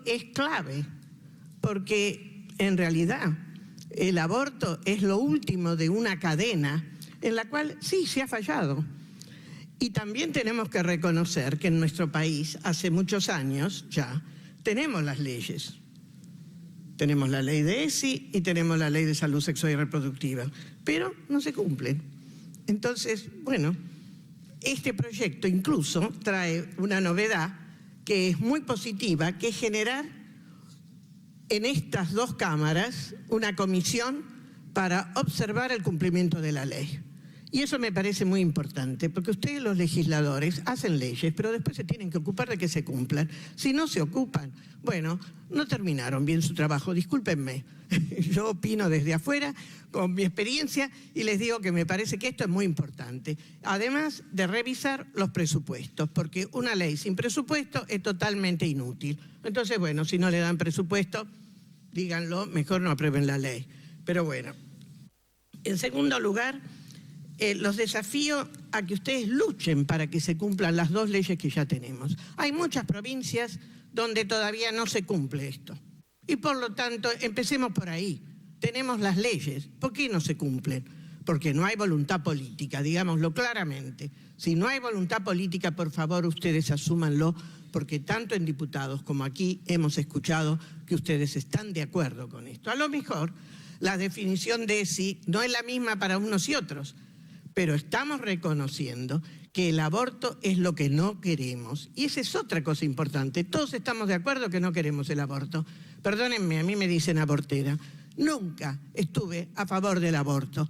es clave, porque en realidad el aborto es lo último de una cadena en la cual sí se ha fallado. Y también tenemos que reconocer que en nuestro país, hace muchos años ya, tenemos las leyes. Tenemos la ley de ESI y tenemos la ley de salud sexual y reproductiva, pero no se cumplen. Entonces, bueno, este proyecto incluso trae una novedad que es muy positiva, que es generar en estas dos cámaras una comisión para observar el cumplimiento de la ley. Y eso me parece muy importante, porque ustedes los legisladores hacen leyes, pero después se tienen que ocupar de que se cumplan. Si no se ocupan, bueno, no terminaron bien su trabajo, discúlpenme. Yo opino desde afuera, con mi experiencia, y les digo que me parece que esto es muy importante. Además de revisar los presupuestos, porque una ley sin presupuesto es totalmente inútil. Entonces, bueno, si no le dan presupuesto, díganlo, mejor no aprueben la ley. Pero bueno, en segundo lugar, los desafío a que ustedes luchen para que se cumplan las dos leyes que ya tenemos. Hay muchas provincias donde todavía no se cumple esto. Y por lo tanto, empecemos por ahí. Tenemos las leyes. ¿Por qué no se cumplen? Porque no hay voluntad política, digámoslo claramente. Si no hay voluntad política, por favor, ustedes asúmanlo, porque tanto en diputados como aquí hemos escuchado que ustedes están de acuerdo con esto. A lo mejor la definición de ESI no es la misma para unos y otros, pero estamos reconociendo que el aborto es lo que no queremos. Y esa es otra cosa importante. Todos estamos de acuerdo que no queremos el aborto. Perdónenme, a mí me dicen abortera. Nunca estuve a favor del aborto,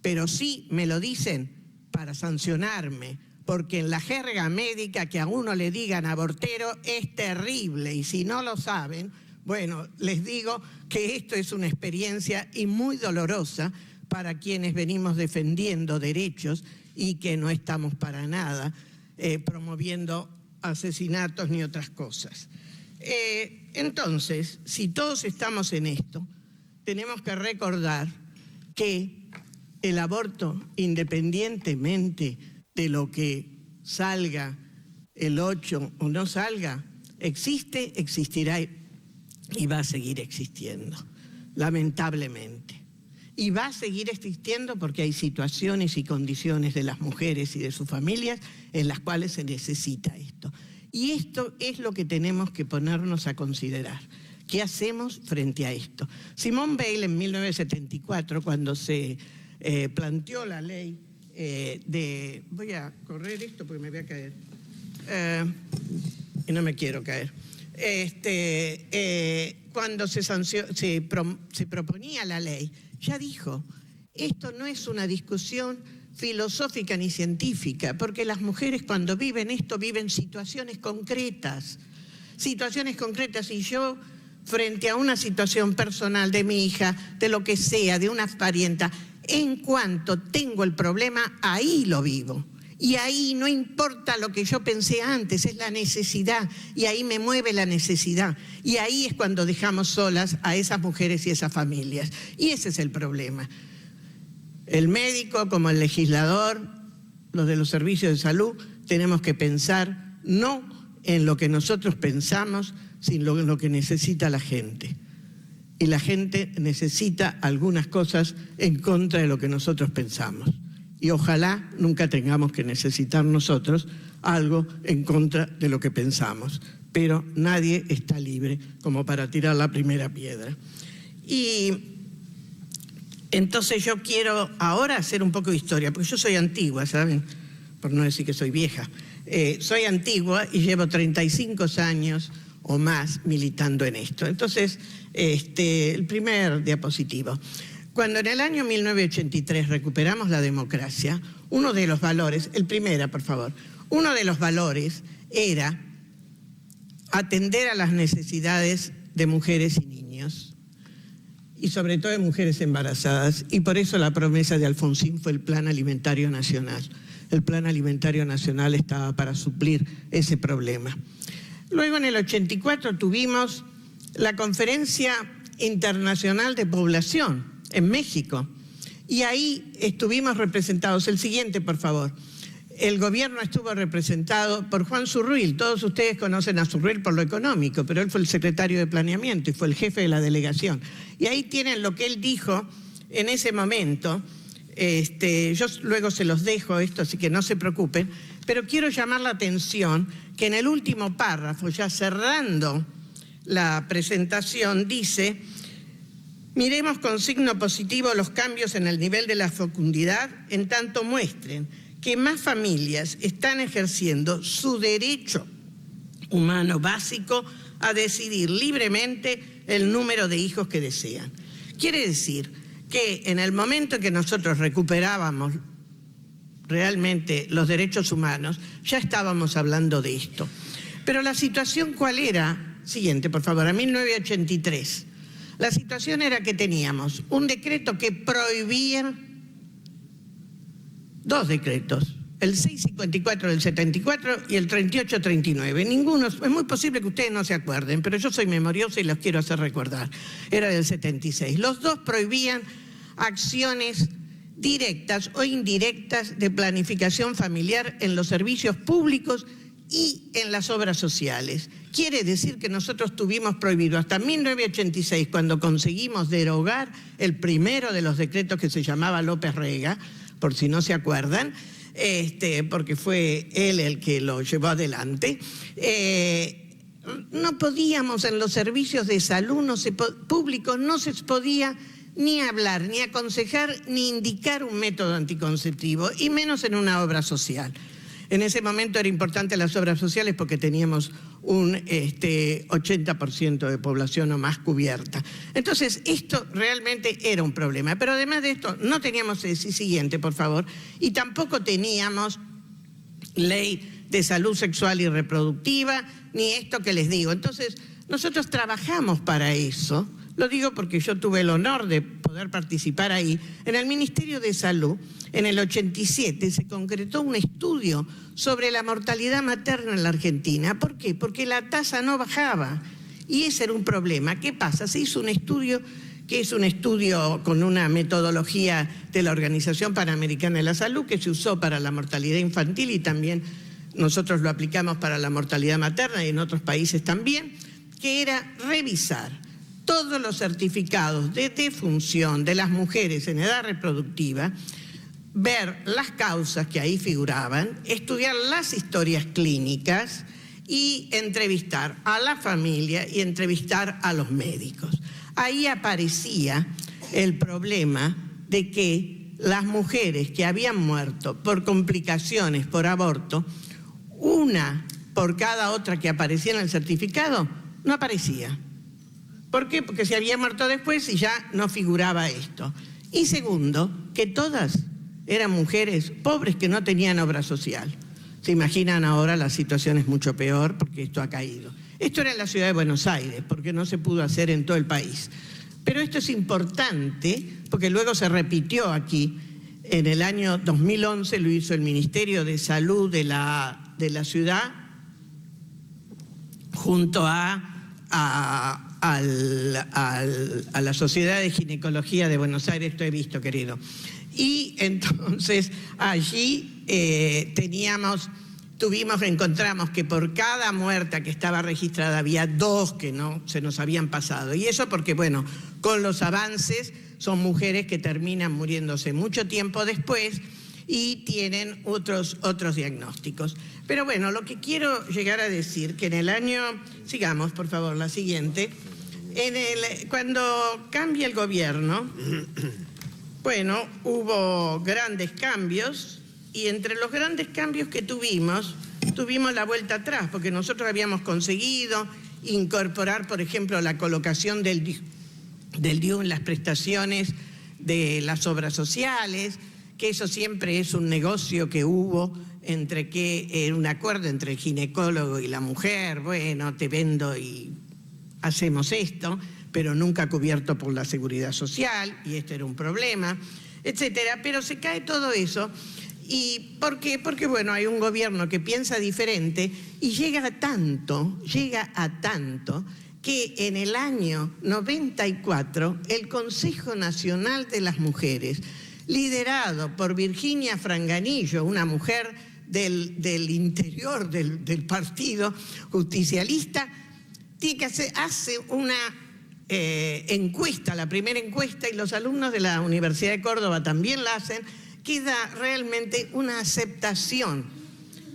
pero sí me lo dicen para sancionarme, porque en la jerga médica que a uno le digan abortero es terrible. Y si no lo saben, bueno, les digo que esto es una experiencia y muy dolorosa para quienes venimos defendiendo derechos y que no estamos para nada promoviendo asesinatos ni otras cosas. Entonces, si todos estamos en esto, tenemos que recordar que el aborto, independientemente de lo que salga el 8 o no salga, existe, existirá y va a seguir existiendo, lamentablemente. Y va a seguir existiendo porque hay situaciones y condiciones de las mujeres y de sus familias en las cuales se necesita esto. Y esto es lo que tenemos que ponernos a considerar. ¿Qué hacemos frente a esto? Simone Weil en 1974, cuando se planteó la ley de... Voy a correr esto porque me voy a caer. Y no me quiero caer. Cuando se proponía la ley, ya dijo, esto no es una discusión filosófica ni científica, porque las mujeres cuando viven esto viven situaciones concretas, y yo frente a una situación personal de mi hija, de lo que sea, de una parienta, en cuanto tengo el problema, ahí lo vivo. Y ahí no importa lo que yo pensé antes, es la necesidad, y ahí me mueve la necesidad. Y ahí es cuando dejamos solas a esas mujeres y esas familias. Y ese es el problema. El médico, como el legislador, los de los servicios de salud, tenemos que pensar no en lo que nosotros pensamos, sino en lo que necesita la gente. Y la gente necesita algunas cosas en contra de lo que nosotros pensamos. Y ojalá nunca tengamos que necesitar nosotros algo en contra de lo que pensamos. Pero nadie está libre como para tirar la primera piedra. Y entonces yo quiero ahora hacer un poco de historia, porque yo soy antigua, ¿saben? Por no decir que soy vieja. Soy antigua y llevo 35 años o más militando en esto. Entonces, el primer diapositivo. Cuando en el año 1983 recuperamos la democracia, uno de los valores, el primero, por favor, uno de los valores era atender a las necesidades de mujeres y niños, y sobre todo de mujeres embarazadas, y por eso la promesa de Alfonsín fue el Plan Alimentario Nacional. El Plan Alimentario Nacional estaba para suplir ese problema. Luego en el 84 tuvimos la Conferencia Internacional de Población, en México, y ahí estuvimos representados. El siguiente, por favor. el gobierno estuvo representado por Juan Zurruil. Todos ustedes conocen a Zurruil por lo económico, pero él fue el secretario de Planeamiento y fue el jefe de la delegación. Y ahí tienen lo que él dijo en ese momento. Yo luego se los dejo esto, así que no se preocupen, pero quiero llamar la atención que en el último párrafo, ya cerrando la presentación, dice: miremos con signo positivo los cambios en el nivel de la fecundidad, en tanto muestren que más familias están ejerciendo su derecho humano básico a decidir libremente el número de hijos que desean. Quiere decir que en el momento en que nosotros recuperábamos realmente los derechos humanos, ya estábamos hablando de esto. Pero la situación, ¿cuál era? Siguiente, por favor, a 1983. La situación era que teníamos un decreto que prohibía, dos decretos, el 654 del 74 y el 3839. Ninguno, es muy posible que ustedes no se acuerden, pero yo soy memoriosa y los quiero hacer recordar. Era del 76. Los dos prohibían acciones directas o indirectas de planificación familiar en los servicios públicos y en las obras sociales. Quiere decir que nosotros tuvimos prohibido hasta 1986, cuando conseguimos derogar el primero de los decretos que se llamaba López Rega, por si no se acuerdan, porque fue él el que lo llevó adelante. No podíamos en los servicios de salud públicos, no se podía ni hablar, ni aconsejar, ni indicar un método anticonceptivo, y menos en una obra social. En ese momento era importante las obras sociales porque teníamos un 80% de población o más cubierta. Entonces, esto realmente era un problema. Pero además de esto, no teníamos el siguiente, por favor, y tampoco teníamos ley de salud sexual y reproductiva, ni esto que les digo. Entonces, nosotros trabajamos para eso. Lo digo porque yo tuve el honor de poder participar ahí. En el Ministerio de Salud, en el 87, se concretó un estudio sobre la mortalidad materna en la Argentina. ¿Por qué? Porque la tasa no bajaba. Y ese era un problema. ¿Qué pasa? Se hizo un estudio, que es un estudio con una metodología de la Organización Panamericana de la Salud, que se usó para la mortalidad infantil y también nosotros lo aplicamos para la mortalidad materna y en otros países también, que era revisar todos los certificados de defunción de las mujeres en edad reproductiva, ver las causas que ahí figuraban, estudiar las historias clínicas y entrevistar a la familia y entrevistar a los médicos. Ahí aparecía el problema de que las mujeres que habían muerto por complicaciones, por aborto, una por cada otra que aparecía en el certificado, no aparecía. ¿Por qué? Porque se había muerto después y ya no figuraba esto. Y segundo, que todas eran mujeres pobres que no tenían obra social. Se imaginan ahora la situación es mucho peor porque esto ha caído. Esto era en la ciudad de Buenos Aires, porque no se pudo hacer en todo el país. Pero esto es importante porque luego se repitió aquí. En el año 2011 lo hizo el Ministerio de Salud de la ciudad junto a la Sociedad de Ginecología de Buenos Aires, esto he visto, querido. Y entonces allí encontramos que por cada muerta que estaba registrada había 2 que no se nos habían pasado. Y eso porque, bueno, con los avances son mujeres que terminan muriéndose mucho tiempo después y tienen otros diagnósticos. Pero bueno, lo que quiero llegar a decir, que en el año, sigamos por favor, la siguiente, cuando cambia el gobierno, bueno, hubo grandes cambios y entre los grandes cambios que tuvimos la vuelta atrás, porque nosotros habíamos conseguido incorporar, por ejemplo, la colocación del DIU en las prestaciones de las obras sociales, que eso siempre es un negocio que hubo un acuerdo entre el ginecólogo y la mujer. Bueno, te vendo y hacemos esto, pero nunca cubierto por la seguridad social, y esto era un problema, etcétera. Pero se cae todo eso. ¿Y por qué? Porque, bueno, hay un gobierno que piensa diferente y llega a tanto que en el año 94 el Consejo Nacional de las Mujeres, liderado por Virginia Franganillo, una mujer del interior del partido justicialista, hace una encuesta, la primera encuesta, y los alumnos de la Universidad de Córdoba también la hacen, queda realmente una aceptación.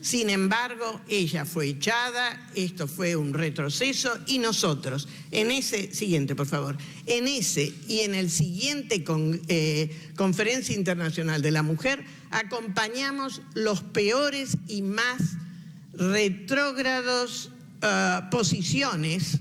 Sin embargo, ella fue echada, esto fue un retroceso, y nosotros, en ese, siguiente por favor, en ese y en el siguiente Conferencia Internacional de la Mujer, acompañamos los peores y más retrógrados posiciones,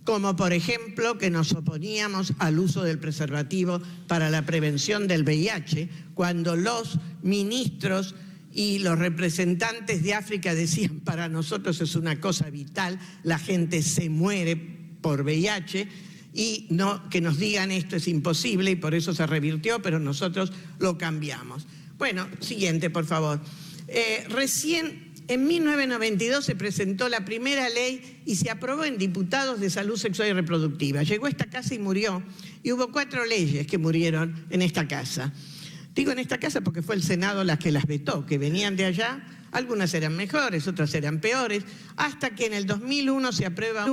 como por ejemplo que nos oponíamos al uso del preservativo para la prevención del VIH, cuando los ministros y los representantes de África decían, para nosotros es una cosa vital, la gente se muere por VIH, y no que nos digan esto es imposible, y por eso se revirtió, pero nosotros lo cambiamos. Bueno, siguiente, por favor. Recién en 1992 se presentó la primera ley y se aprobó en diputados de salud sexual y reproductiva. Llegó a esta casa y murió, y hubo 4 leyes que murieron en esta casa. Digo en esta casa porque fue el Senado las que las vetó, que venían de allá, algunas eran mejores, otras eran peores, hasta que en el 2001 se aprueba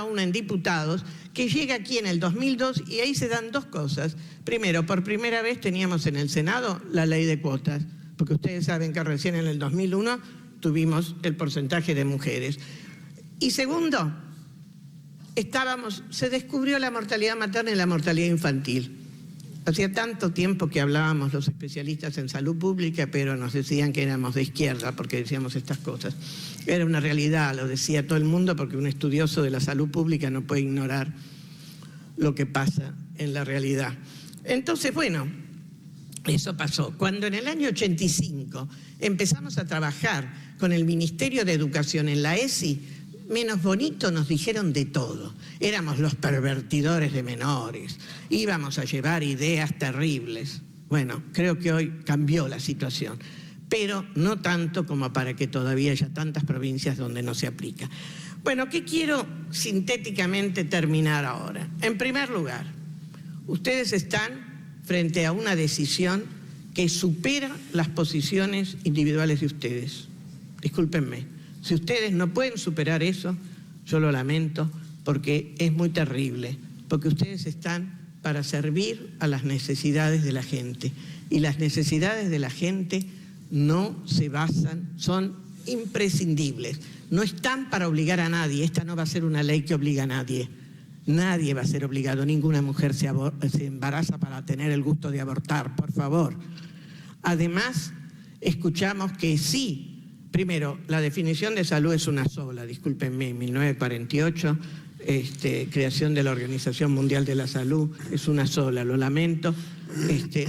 una en diputados, que llega aquí en el 2002, y ahí se dan 2 cosas. Primero, por primera vez teníamos en el Senado la ley de cuotas, porque ustedes saben que recién en el 2001 tuvimos el porcentaje de mujeres. Y segundo, se descubrió la mortalidad materna y la mortalidad infantil. Hacía tanto tiempo que hablábamos los especialistas en salud pública, pero nos decían que éramos de izquierda porque decíamos estas cosas. Era una realidad, lo decía todo el mundo, porque un estudioso de la salud pública no puede ignorar lo que pasa en la realidad. Entonces, bueno, eso pasó. Cuando en el año 85 empezamos a trabajar con el Ministerio de Educación en la ESI, menos bonito nos dijeron de todo. Éramos los pervertidores de menores, íbamos a llevar ideas terribles. Bueno, creo que hoy cambió la situación, pero no tanto como para que todavía haya tantas provincias donde no se aplica. Bueno, ¿qué quiero sintéticamente terminar ahora? En primer lugar, ustedes están frente a una decisión que supera las posiciones individuales de ustedes. Discúlpenme. Si ustedes no pueden superar eso, yo lo lamento, porque es muy terrible, porque ustedes están para servir a las necesidades de la gente, y las necesidades de la gente no se basan, son imprescindibles, no están para obligar a nadie. Esta no va a ser una ley que obliga a nadie, nadie va a ser obligado, ninguna mujer se embaraza para tener el gusto de abortar, por favor. Además, escuchamos que sí. Primero, la definición de salud es una sola, discúlpenme, 1948, creación de la Organización Mundial de la Salud, es una sola, lo lamento,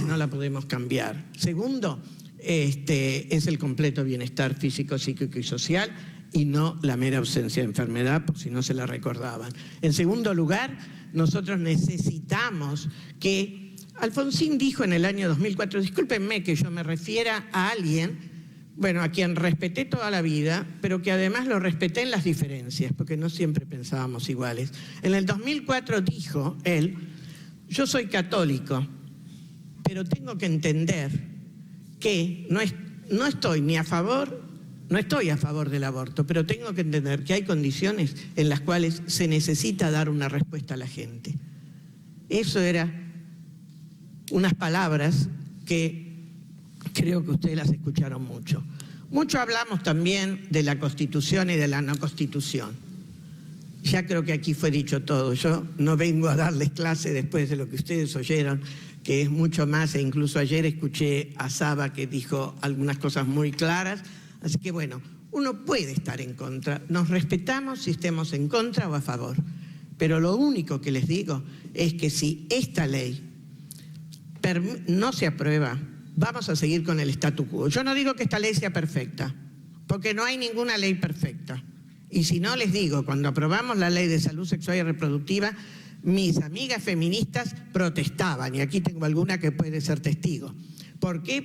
no la podemos cambiar. Segundo, es el completo bienestar físico, psíquico y social, y no la mera ausencia de enfermedad, por si no se la recordaban. En segundo lugar, nosotros necesitamos que, Alfonsín dijo en el año 2004, discúlpenme que yo me refiera a alguien, bueno, a quien respeté toda la vida, pero que además lo respeté en las diferencias, porque no siempre pensábamos iguales. En el 2004 dijo él, yo soy católico, pero tengo que entender que no estoy a favor del aborto, pero tengo que entender que hay condiciones en las cuales se necesita dar una respuesta a la gente. Eso era unas palabras que creo que ustedes las escucharon mucho. Mucho hablamos también de la Constitución y de la no Constitución. Ya creo que aquí fue dicho todo. Yo no vengo a darles clase después de lo que ustedes oyeron, que es mucho más, e incluso ayer escuché a Saba que dijo algunas cosas muy claras. Así que bueno, uno puede estar en contra. Nos respetamos si estemos en contra o a favor. Pero lo único que les digo es que si esta ley no se aprueba, vamos a seguir con el statu quo. Yo no digo que esta ley sea perfecta, porque no hay ninguna ley perfecta. Y si no, les digo, cuando aprobamos la ley de salud sexual y reproductiva, mis amigas feministas protestaban, y aquí tengo alguna que puede ser testigo. ¿Por qué?